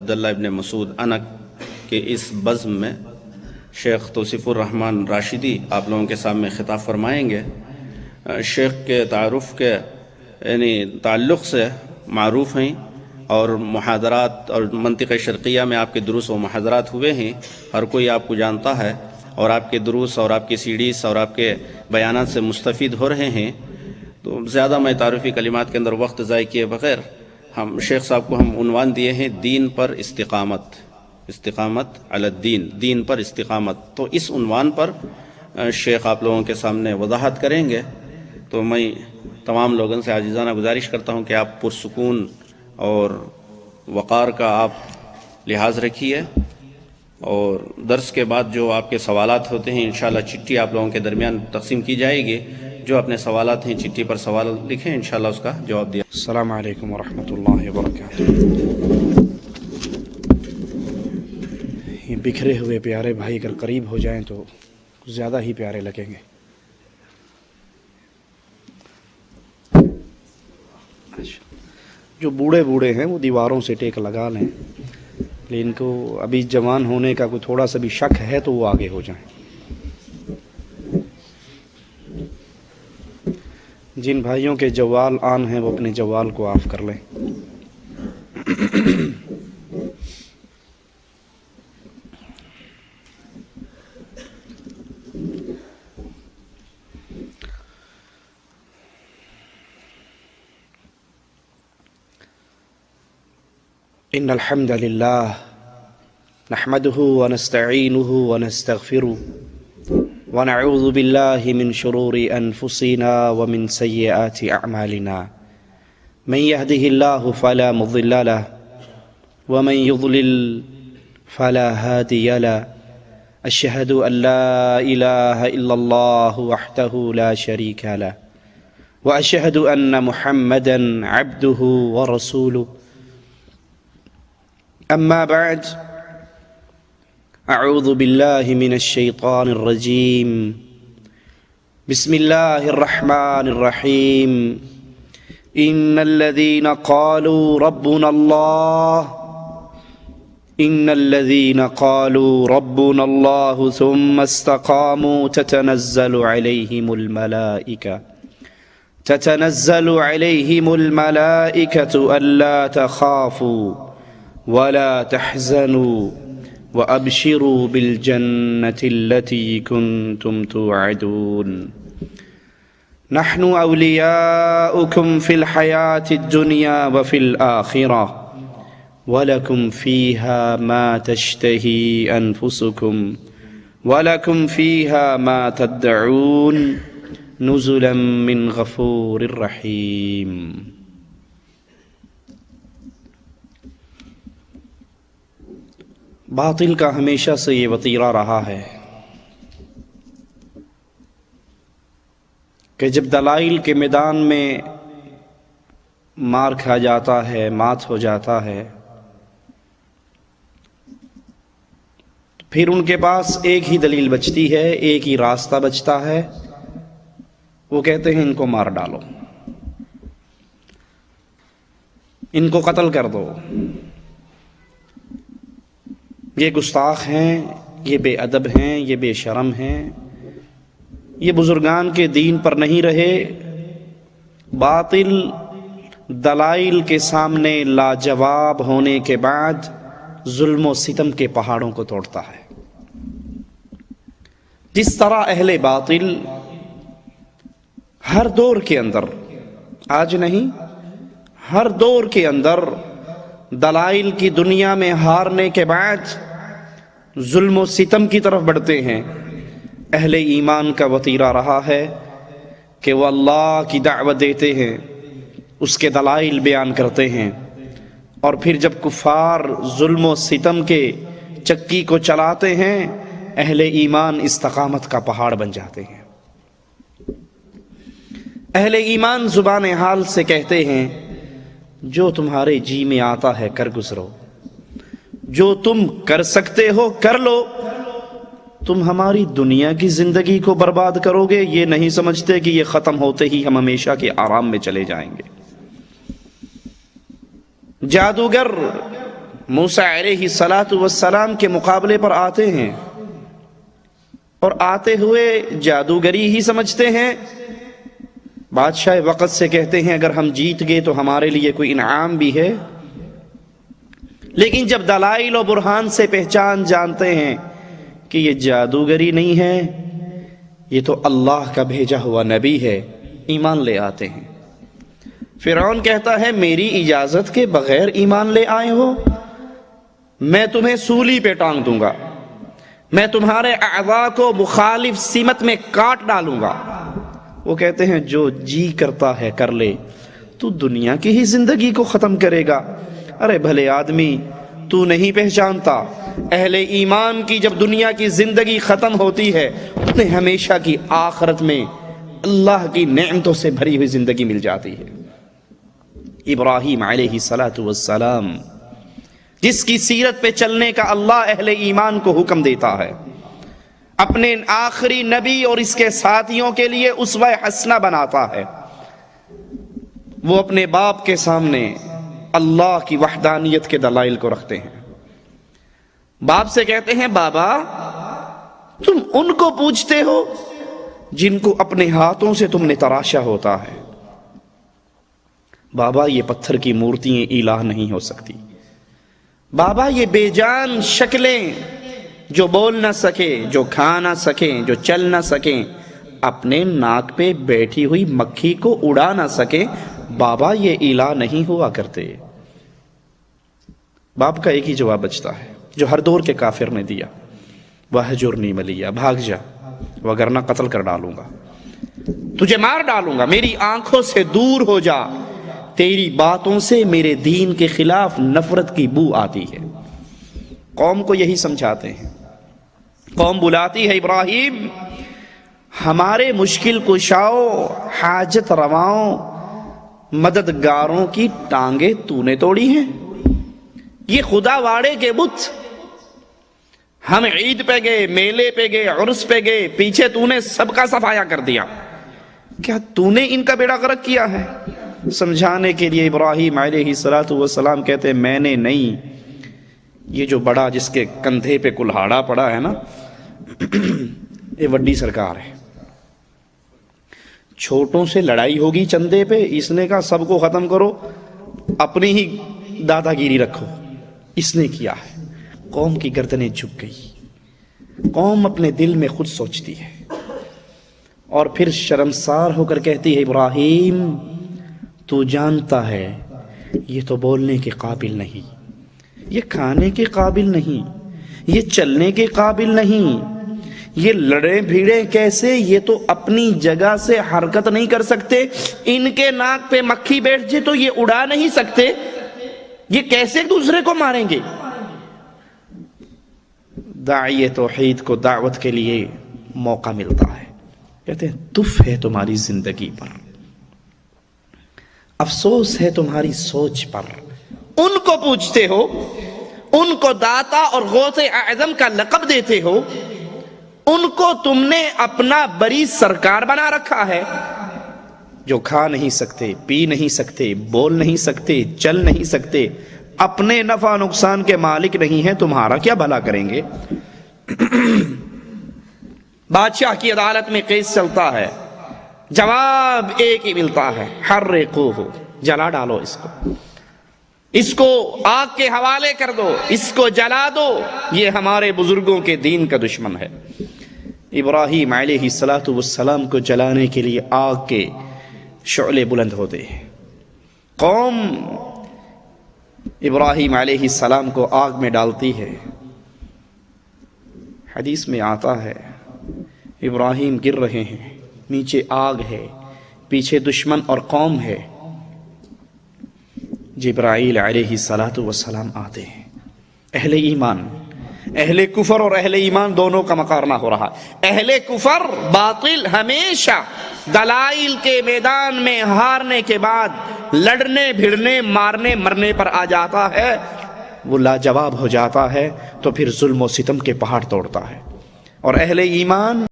عبداللہ ابن مسعود انک کے اس بزم میں شیخ توصیف الرحمن راشدی آپ لوگوں کے سامنے خطاب فرمائیں گے۔ شیخ کے تعارف کے تعلق سے معروف ہیں اور محاضرات اور منطقہ شرقیہ میں آپ کے دروس و محاضرات ہوئے ہیں، ہر کوئی آپ کو جانتا ہے اور آپ کے دروس اور آپ کی سیڈیز اور آپ کے بیانات سے مستفید ہو رہے ہیں۔ تو زیادہ میں تعارفی کلمات کے اندر وقت ضائع کیے بغیر ہم شیخ صاحب کو ہم عنوان دیے ہیں دین پر استقامت، استقامت علی الدین، دین پر استقامت۔ تو اس عنوان پر شیخ آپ لوگوں کے سامنے وضاحت کریں گے۔ تو میں تمام لوگوں سے عاجزانہ گزارش کرتا ہوں کہ آپ پرسکون اور وقار کا آپ لحاظ رکھیے، اور درس کے بعد جو آپ کے سوالات ہوتے ہیں انشاءاللہ چٹھی آپ لوگوں کے درمیان تقسیم کی جائے گی۔ جو اپنے سوالات ہیں چٹھی پر سوال لکھیں، انشاءاللہ اس کا جواب دیا۔ السلام علیکم ورحمۃ اللہ وبرکاتہ۔ یہ بکھرے ہوئے پیارے بھائی اگر قریب ہو جائیں تو زیادہ ہی پیارے لگیں گے۔ جو بوڑھے ہیں وہ دیواروں سے ٹیک لگا لیں، لیکن کو ابھی جوان ہونے کا کوئی تھوڑا سا بھی شک ہے تو وہ آگے ہو جائیں۔ جن بھائیوں کے جوال آن ہیں وہ اپنے جوال کو آف کر لیں۔ ان الحمد للہ نحمده ونستعینه ونستغفره ونعوذ باللہ من شرور انفسنا ومن سیئات اعمالنا من يهده الله فلا مضل له ومن يضلل فلا هادي له اشهد ان لا اله الا الله وحده لا شريك له واشهد ان محمدا عبده ورسوله اما بعد اعوذ باللہ من الشیطان الرجیم بسم اللہ الرحمن الرحیم ان الذین قالوا ربنا اللہ ان الذین قالوا ربنا اللہ ثم استقاموا تتنزل علیہم الملائکة الا تخافوا ولا تحزنوا وأبشروا بالجنة التي كنتم توعدون نحن أولياؤكم في الحياة الدنيا وفي الآخرة ولكم فيها ما تشتهي أنفسكم ولكم فيها ما تدعون نزلا من غفور رحيم۔ باطل کا ہمیشہ سے یہ وتیرہ رہا ہے کہ جب دلائل کے میدان میں مار کھا جاتا ہے، مات ہو جاتا ہے، پھر ان کے پاس ایک ہی دلیل بچتی ہے، ایک ہی راستہ بچتا ہے، وہ کہتے ہیں ان کو مار ڈالو، ان کو قتل کر دو، یہ گستاخ ہیں، یہ بے ادب ہیں، یہ بے شرم ہیں، یہ بزرگان کے دین پر نہیں رہے۔ باطل دلائل کے سامنے لاجواب ہونے کے بعد ظلم و ستم کے پہاڑوں کو توڑتا ہے۔ جس طرح اہل باطل ہر دور کے اندر، آج نہیں، ہر دور کے اندر دلائل کی دنیا میں ہارنے کے بعد ظلم و ستم کی طرف بڑھتے ہیں، اہل ایمان کا وتیرہ رہا ہے کہ وہ اللہ کی دعوت دیتے ہیں، اس کے دلائل بیان کرتے ہیں، اور پھر جب کفار ظلم و ستم کے چکی کو چلاتے ہیں، اہل ایمان استقامت کا پہاڑ بن جاتے ہیں۔ اہل ایمان زبان حال سے کہتے ہیں جو تمہارے جی میں آتا ہے کر گزرو، جو تم کر سکتے ہو کر لو، تم ہماری دنیا کی زندگی کو برباد کرو گے، یہ نہیں سمجھتے کہ یہ ختم ہوتے ہی ہم ہمیشہ کے آرام میں چلے جائیں گے۔ جادوگر موسیٰ علیہ السلام کے مقابلے پر آتے ہیں اور آتے ہوئے جادوگری ہی سمجھتے ہیں. بادشاہ وقت سے کہتے ہیں اگر ہم جیت گئے تو ہمارے لیے کوئی انعام بھی ہے. لیکن جب دلائل و برہان سے پہچان جانتے ہیں کہ یہ جادوگری نہیں ہے، یہ تو اللہ کا بھیجا ہوا نبی ہے، ایمان لے آتے ہیں. فرعون کہتا ہے میری اجازت کے بغیر ایمان لے آئے ہو، میں تمہیں سولی پہ ٹانگ دوں گا، میں تمہارے اعضاء کو مخالف سمت میں کاٹ ڈالوں گا. وہ کہتے ہیں جو جی کرتا ہے کر لے، تو دنیا کی ہی زندگی کو ختم کرے گا. ارے بھلے آدمی، تو نہیں پہچانتا اہل ایمان کی جب دنیا کی زندگی ختم ہوتی ہے انہیں ہمیشہ کی آخرت میں اللہ کی نعمتوں سے بھری ہوئی زندگی مل جاتی ہے. ابراہیم علیہ السلام جس کی سیرت پہ چلنے کا اللہ اہل ایمان کو حکم دیتا ہے، اپنے آخری نبی اور اس کے ساتھیوں کے لیے اسوہ حسنہ بناتا ہے، وہ اپنے باپ کے سامنے اللہ کی وحدانیت کے دلائل کو رکھتے ہیں. باپ سے کہتے ہیں بابا تم ان کو پوچھتے ہو جن کو اپنے ہاتھوں سے تم نے تراشا ہوتا ہے. بابا یہ پتھر کی مورتیاں الہ نہیں ہو سکتی. بابا یہ بے جان شکلیں جو بول نہ سکے، جو کھا نہ سکیں، جو چل نہ سکیں، اپنے ناک پہ بیٹھی ہوئی مکھی کو اڑا نہ سکیں، بابا یہ الہ نہیں ہوا کرتے. باپ کا ایک ہی جواب بچتا ہے جو ہر دور کے کافر نے دیا، وَهْجُرْنِي مَلِيًّا، بھاگ جا وگرنہ قتل کر ڈالوں گا، تجھے مار ڈالوں گا، میری آنکھوں سے دور ہو جا، تیری باتوں سے میرے دین کے خلاف نفرت کی بو آتی ہے. قوم کو یہی سمجھاتے ہیں. قوم بلاتی ہے ابراہیم ہمارے مشکل کشاؤ، حاجت رواؤں، مددگاروں کی ٹانگیں تو نے توڑی ہیں. یہ خدا واڑے کے بت، ہم عید پہ گئے، میلے پہ گئے، عرس پہ گئے، پیچھے تو نے سب کا صفایا کر دیا، کیا تو نے ان کا بیڑا غرق کیا ہے؟ سمجھانے کے لیے ابراہیم علیہ السلام کہتے ہیں میں نے نہیں، یہ جو بڑا جس کے کندھے پہ کلہاڑا پڑا ہے نا یہ وڈی سرکار ہے. چھوٹوں سے لڑائی ہوگی چندے پہ، اس نے کہا سب کو ختم کرو، اپنی ہی دادا گیری رکھو، اس نے کیا ہے. قوم کی گردنیں جھک گئی. قوم اپنے دل میں خود سوچتی ہے اور پھر شرمسار ہو کر کہتی ہے ابراہیم تو جانتا ہے یہ تو بولنے کے قابل نہیں، یہ کھانے کے قابل نہیں، یہ چلنے کے قابل نہیں، یہ لڑے بھیڑے کیسے، یہ تو اپنی جگہ سے حرکت نہیں کر سکتے، ان کے ناک پہ مکھی بیٹھ جائے تو یہ اڑا نہیں سکتے، یہ کیسے ایک دوسرے کو ماریں گے. داعی توحید کو دعوت کے لیے موقع ملتا ہے، کہتے ہیں تف ہے تمہاری زندگی پر، افسوس ہے تمہاری سوچ پر. ان کو پوچھتے ہو، ان کو داتا اور غوث اعظم کا لقب دیتے ہو، ان کو تم نے اپنا بری سرکار بنا رکھا ہے، جو کھا نہیں سکتے، پی نہیں سکتے، بول نہیں سکتے، چل نہیں سکتے، اپنے نفع نقصان کے مالک نہیں ہیں، تمہارا کیا بھلا کریں گے. بادشاہ کی عدالت میں کیس چلتا ہے، جواب ایک ہی ملتا ہے، حرقوہ، جلا ڈالو اس کو آگ کے حوالے کر دو، اس کو جلا دو، یہ ہمارے بزرگوں کے دین کا دشمن ہے. ابراہیم علیہ السلام کو جلانے کے لیے آگ کے شعلے بلند ہوتے ہیں. قوم ابراہیم علیہ السلام کو آگ میں ڈالتی ہے. حدیث میں آتا ہے ابراہیم گر رہے ہیں، نیچے آگ ہے، پیچھے دشمن اور قوم ہے. جبرائیل علیہ السلام آتے ہیں. اہل ایمان، اہل کفر اور اہل ایمان دونوں کا مقابلہ ہو رہا. اہل کفر باطل ہمیشہ دلائل کے میدان میں ہارنے کے بعد لڑنے بھڑنے مارنے مرنے پر آ جاتا ہے، وہ لاجواب ہو جاتا ہے، تو پھر ظلم و ستم کے پہاڑ توڑتا ہے. اور اہل ایمان